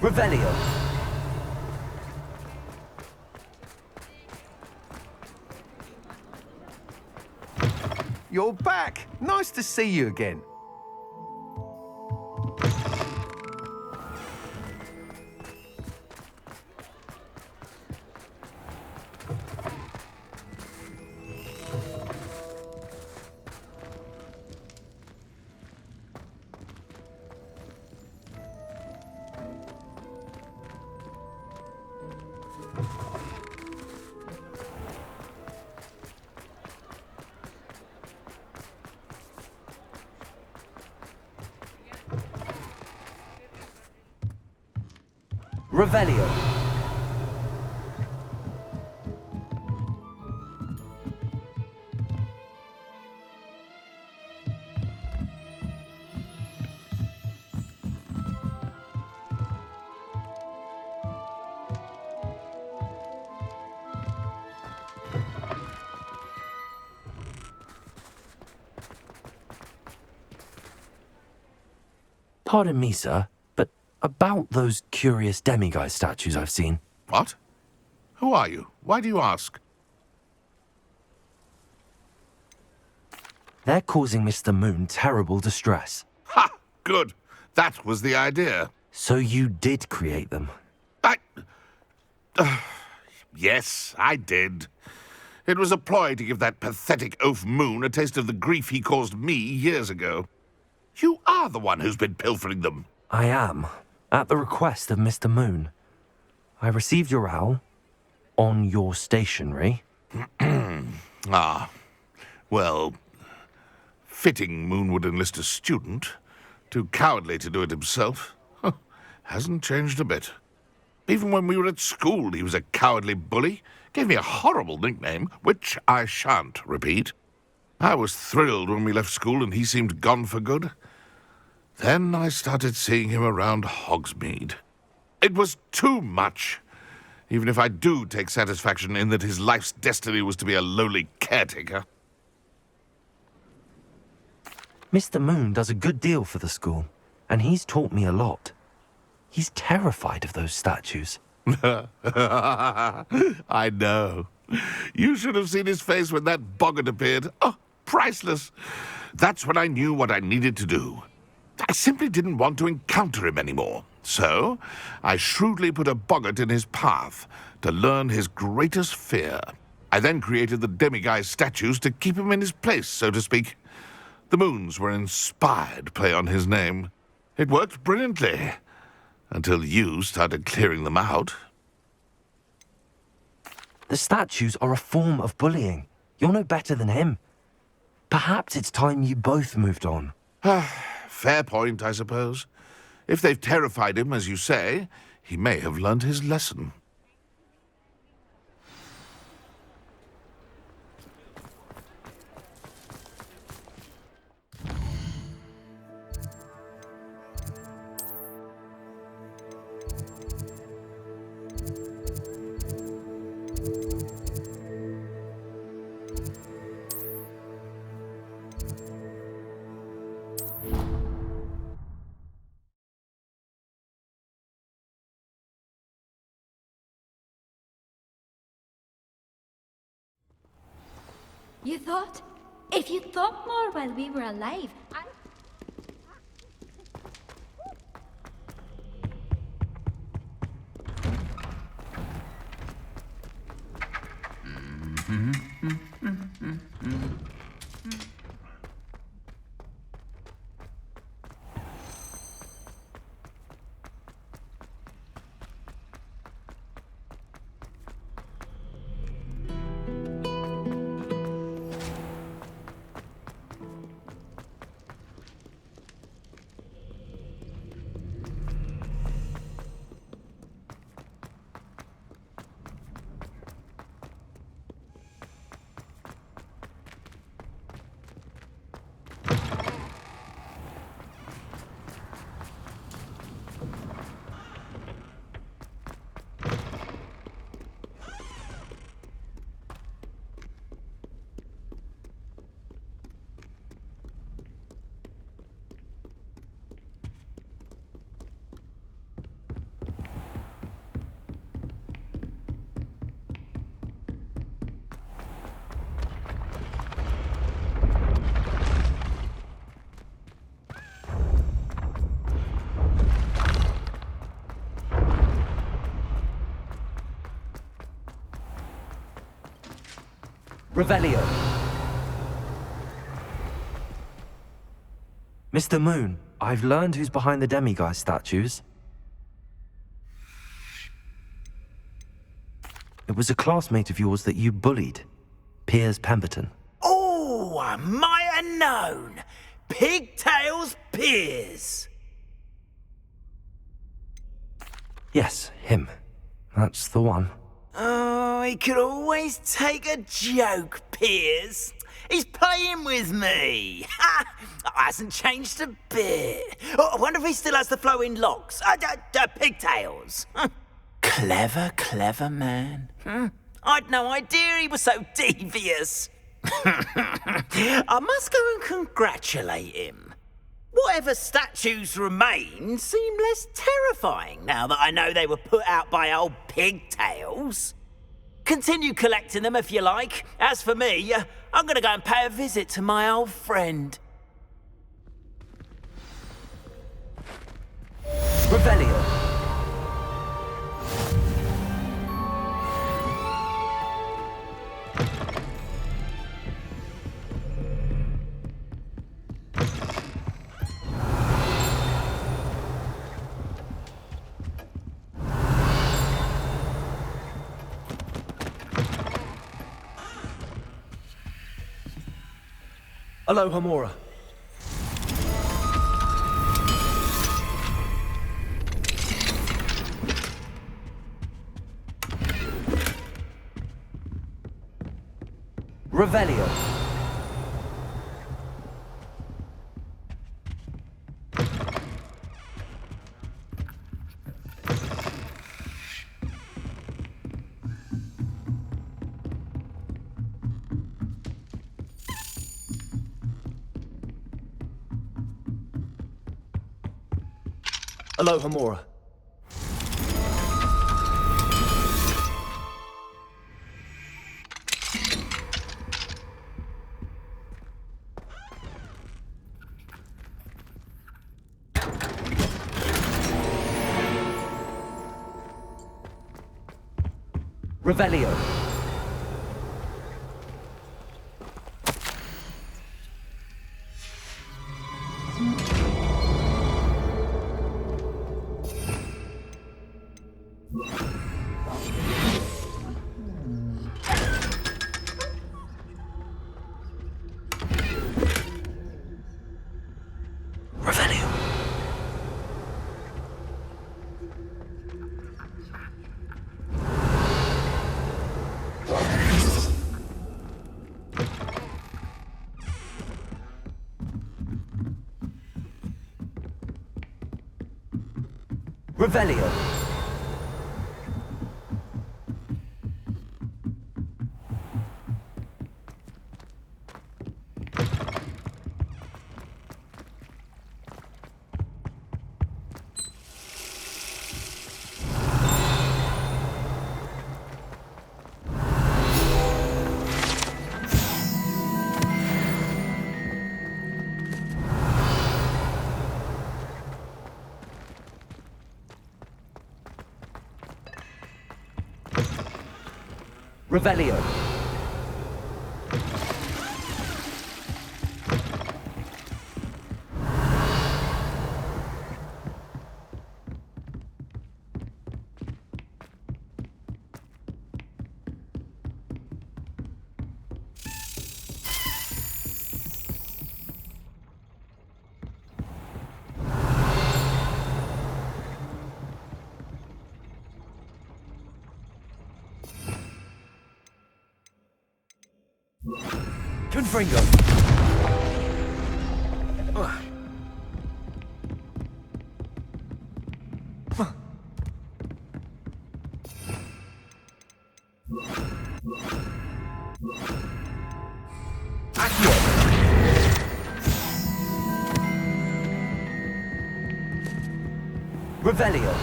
Revelio. You're back. Nice to see you again. Revelio. Pardon me, sir, but about those curious demiguise statues I've seen. What? Who are you? Why do you ask? They're causing Mr. Moon terrible distress. Ha! Good. That was the idea. So you did create them? Yes, I did. It was a ploy to give that pathetic oaf Moon a taste of the grief he caused me years ago. You are the one who's been pilfering them. I am, at the request of Mr. Moon. I received your owl on your stationery. Ah, well, fitting Moon would enlist a student. Too cowardly to do it himself. Huh, hasn't changed a bit. Even when we were at school, he was a cowardly bully. Gave me a horrible nickname, which I shan't repeat. I was thrilled when we left school and he seemed gone for good. Then I started seeing him around Hogsmeade. It was too much, even if I do take satisfaction in that his life's destiny was to be a lowly caretaker. Mr. Moon does a good deal for the school, and he's taught me a lot. He's terrified of those statues. I know. You should have seen his face when that boggart appeared. Oh, priceless. That's when I knew what I needed to do. I simply didn't want to encounter him anymore. So, I shrewdly put a boggart in his path to learn his greatest fear. I then created the demiguise statues to keep him in his place, so to speak. The moons were an inspired play on his name. It worked brilliantly, until you started clearing them out. The statues are a form of bullying. You're no better than him. Perhaps it's time you both moved on. Fair point, I suppose. If they've terrified him, as you say, he may have learned his lesson. You thought? If you'd thought more while we were alive, Revelio. Mr. Moon, I've learned who's behind the demiguise statues. It was a classmate of yours that you bullied, Piers Pemberton. Oh, I might have known. Pigtails Piers. Yes, him. That's the one. Oh, he could always take a joke, Piers. He's playing with me. Ha! Hasn't changed a bit. Oh, I wonder if he still has the flowing locks. Pigtails. Clever, clever man. I'd no idea he was so devious. I must go and congratulate him. Whatever statues remain seem less terrifying now that I know they were put out by old pigtails. Continue collecting them if you like. As for me, I'm gonna go and pay a visit to my old friend. Revelio. Hello, Hamura. Revelio. Hello, Hamura. Revelio. Revelio. Revelio. Revelio. Confringo. Revelio.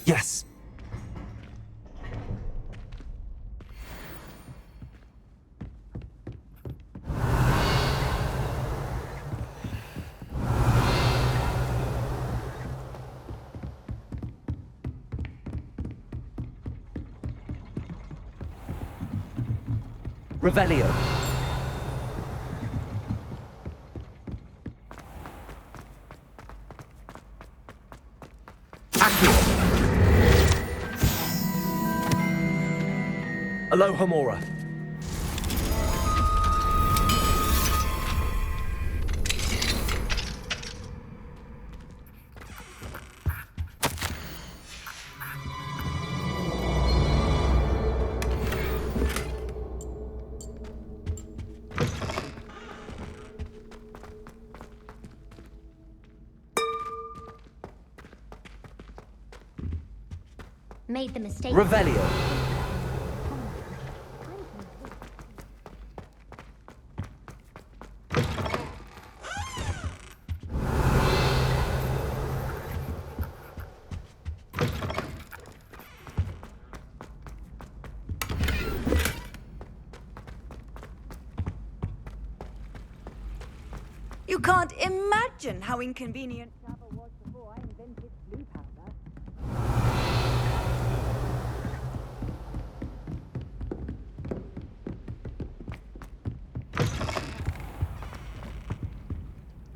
Yes. Revelio. Alohomora. Made the mistake. Revelio. You can't imagine how inconvenient travel was before I invented blue powder.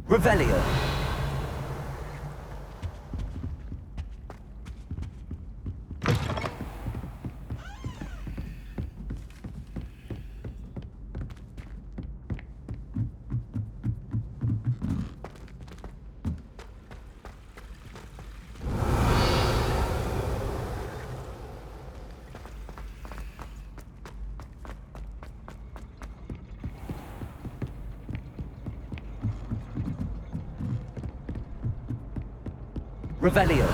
Revelio. Revelio.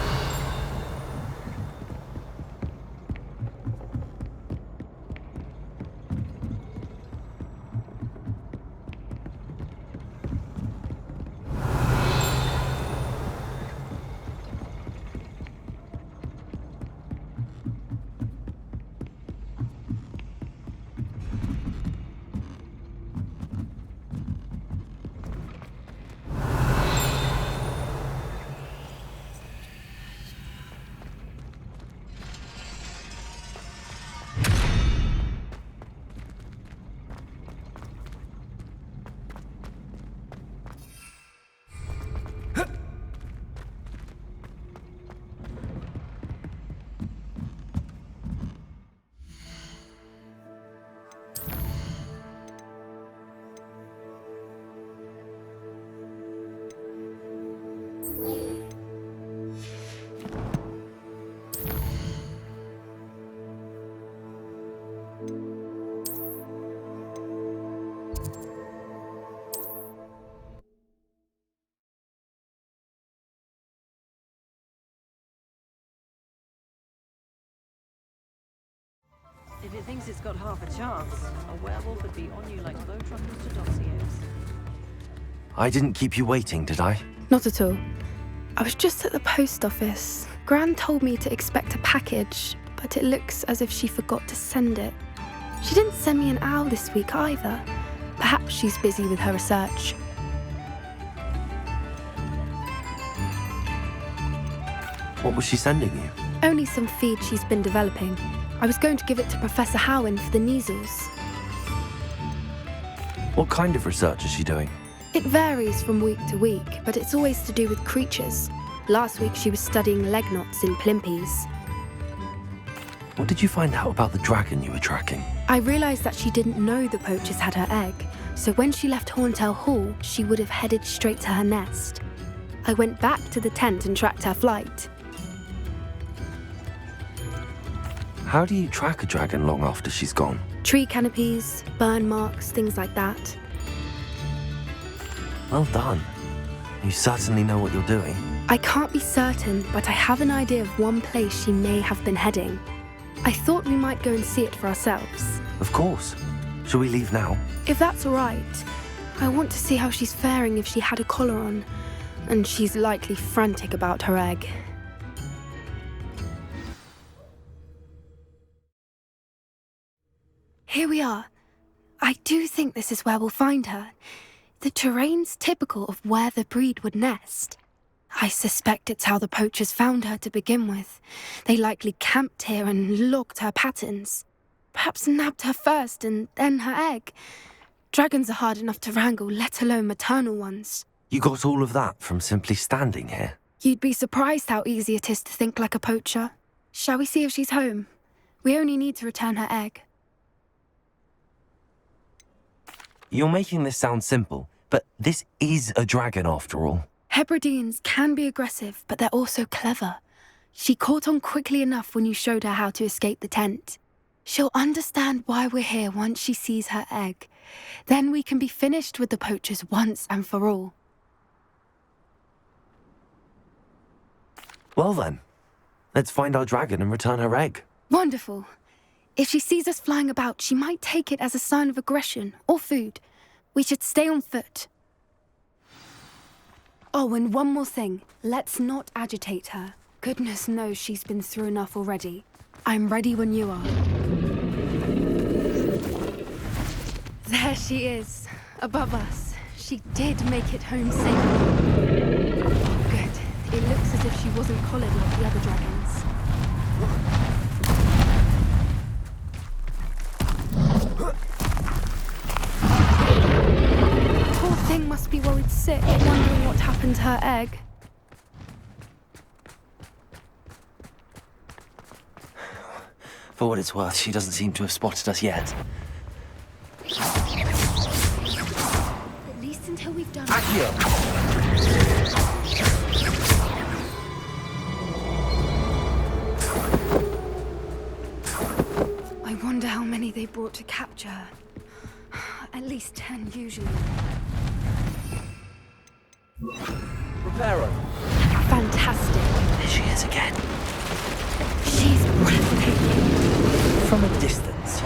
If it thinks it's got half a chance, a werewolf would be on you like bow truckers to dossiers. I didn't keep you waiting, did I? Not at all. I was just at the post office. Gran told me to expect a package, but it looks as if she forgot to send it. She didn't send me an owl this week either. Perhaps she's busy with her research. What was she sending you? Only some feed she's been developing. I was going to give it to Professor Howen for the measles. What kind of research is she doing? It varies from week to week, but it's always to do with creatures. Last week she was studying leg knots in plimpies. What did you find out about the dragon you were tracking? I realised that she didn't know the poachers had her egg, so when she left Horntail Hall, she would have headed straight to her nest. I went back to the tent and tracked her flight. How do you track a dragon long after she's gone? Tree canopies, burn marks, things like that. Well done. You certainly know what you're doing. I can't be certain, but I have an idea of one place she may have been heading. I thought we might go and see it for ourselves. Of course. Shall we leave now? If that's all right. I want to see how she's faring if she had a collar on, and she's likely frantic about her egg. Here we are. I do think this is where we'll find her. The terrain's typical of where the breed would nest. I suspect it's how the poachers found her to begin with. They likely camped here and logged her patterns. Perhaps nabbed her first and then her egg. Dragons are hard enough to wrangle, let alone maternal ones. You got all of that from simply standing here? You'd be surprised how easy it is to think like a poacher. Shall we see if she's home? We only need to return her egg. You're making this sound simple, but this is a dragon after all. Hebrideans can be aggressive, but they're also clever. She caught on quickly enough when you showed her how to escape the tent. She'll understand why we're here once she sees her egg. Then we can be finished with the poachers once and for all. Well then, let's find our dragon and return her egg. Wonderful. If she sees us flying about, she might take it as a sign of aggression or food. We should stay on foot. Oh, and one more thing. Let's not agitate her. Goodness knows she's been through enough already. I'm ready when you are. There she is, above us. She did make it home safely. Good. It looks as if she wasn't collared like the other dragons. Poor thing must be worried sick, wondering what happened to her egg. For what it's worth, she doesn't seem to have spotted us yet. At least until we've done I wonder how many they brought to capture her. At least 10 usually. Reparo. Fantastic. There she is again. She's breathtaking. From a distance.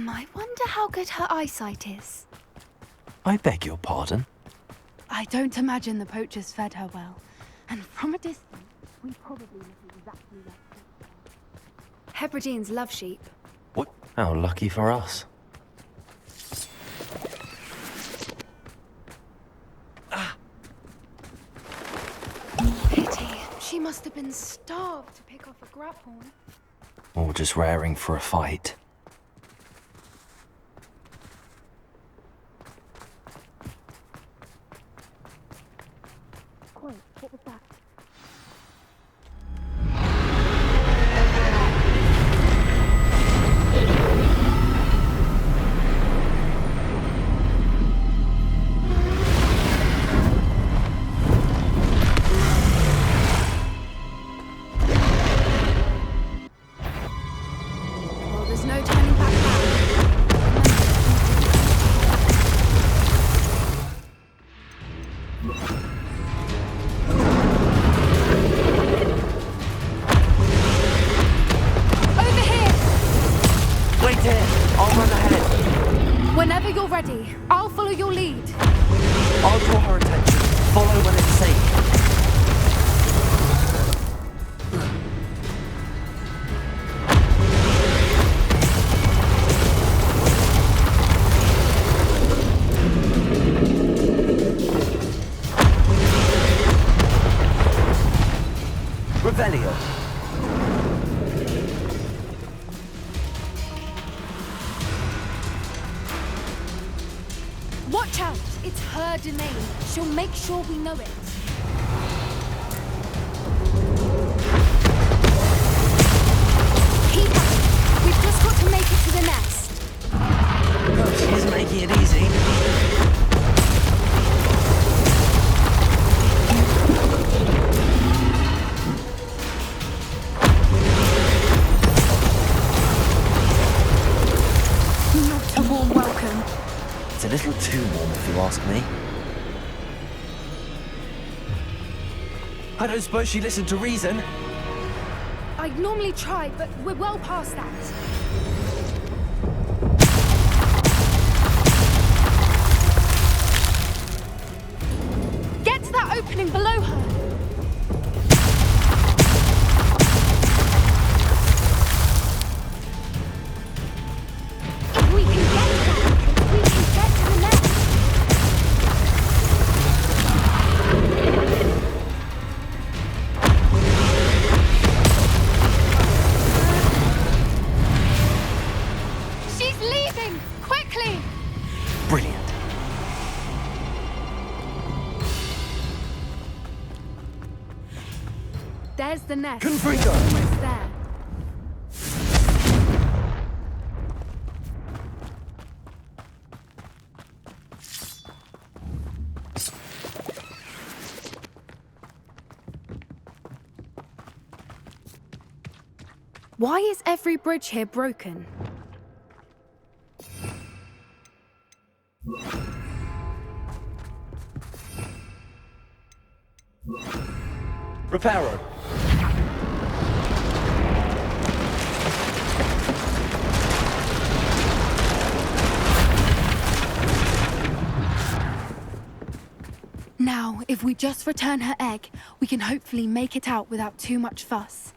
I wonder how good her eyesight is. I beg your pardon? I don't imagine the poachers fed her well. And from a distance, we probably look exactly like sheep. Hebrideans love sheep. What? How lucky for us. Pity. She must have been starved to pick off a grapple. Or just raring for a fight. Wait, what was that? Well, there's no turning back now. Over here! Wait here! I'll run ahead. Whenever you're ready, I'll follow your lead. I'll draw her attention. Follow when it's safe. Revelio. Watch out! It's her domain. She'll make sure we know it. Keep up. We've just got to make it to the nest. She isn't making it easy. Not a warm welcome. It's a little too warm if you ask me. I don't suppose she listened to reason. I'd normally try, but we're well past that. Get to that opening below her. If we can get to that, we can get to the nest. There's the nest. Confringo! Almost there. Why is every bridge here broken? Reparo. Now, if we just return her egg, we can hopefully make it out without too much fuss.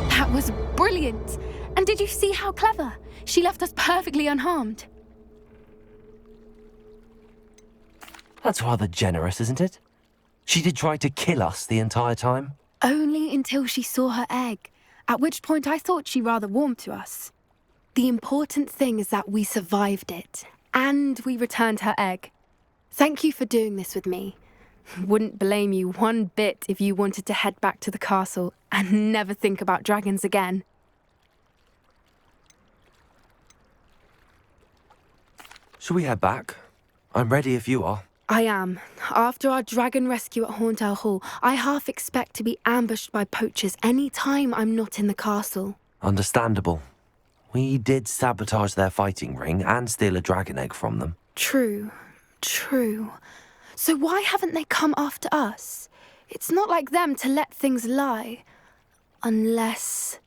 That was brilliant! And did you see how clever? She left us perfectly unharmed. That's rather generous, isn't it? She did try to kill us the entire time. Only until she saw her egg, at which point I thought she rather warmed to us. The important thing is that we survived it, and we returned her egg. Thank you for doing this with me. Wouldn't blame you one bit if you wanted to head back to the castle and never think about dragons again. Shall we head back? I'm ready if you are. I am. After our dragon rescue at Hauntel Hall, I half expect to be ambushed by poachers any time I'm not in the castle. Understandable. We did sabotage their fighting ring and steal a dragon egg from them. True. So why haven't they come after us? It's not like them to let things lie. Unless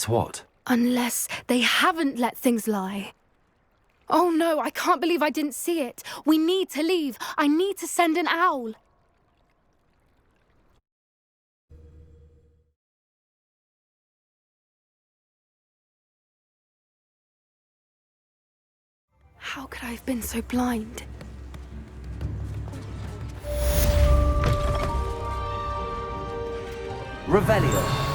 what? Unless they haven't let things lie. Oh no, I can't believe I didn't see it. We need to leave. I need to send an owl. How could I have been so blind? Revelio.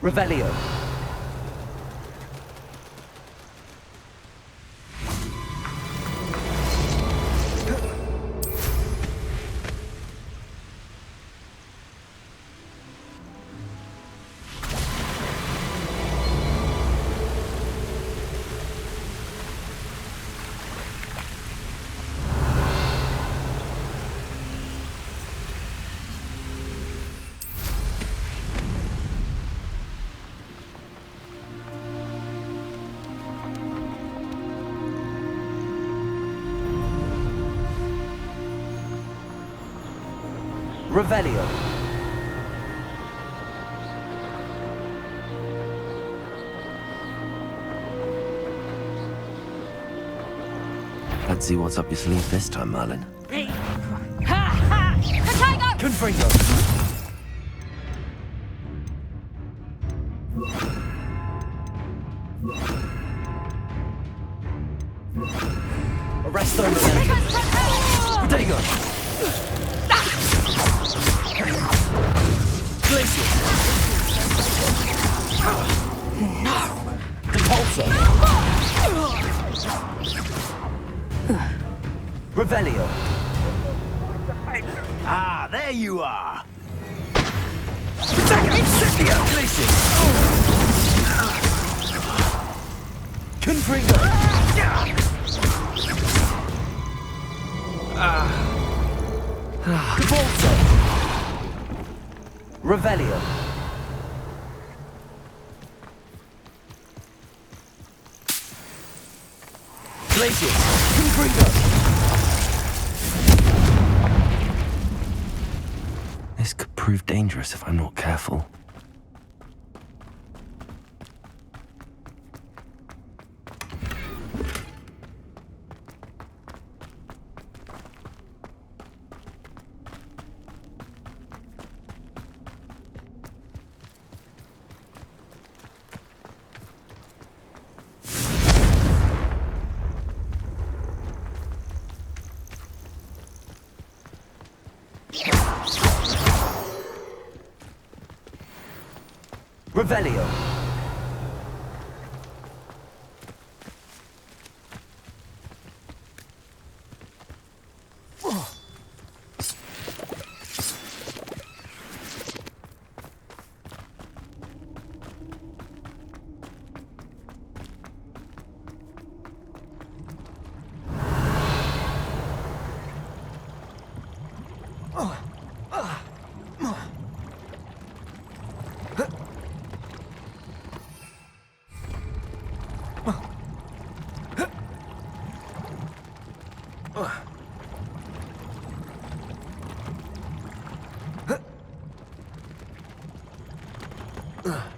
Revelio. Revelio. Let's see what's up your sleeve this time, Merlin. Confringo. Arresto me. Protego. Glacier. No. Compulso. Revelio. Ah, there you are. Incipio. Glacier. Confringo. Compulso. Revelio. Glacier. Confringo. This could prove dangerous if I'm not careful. Revelio. Ugh.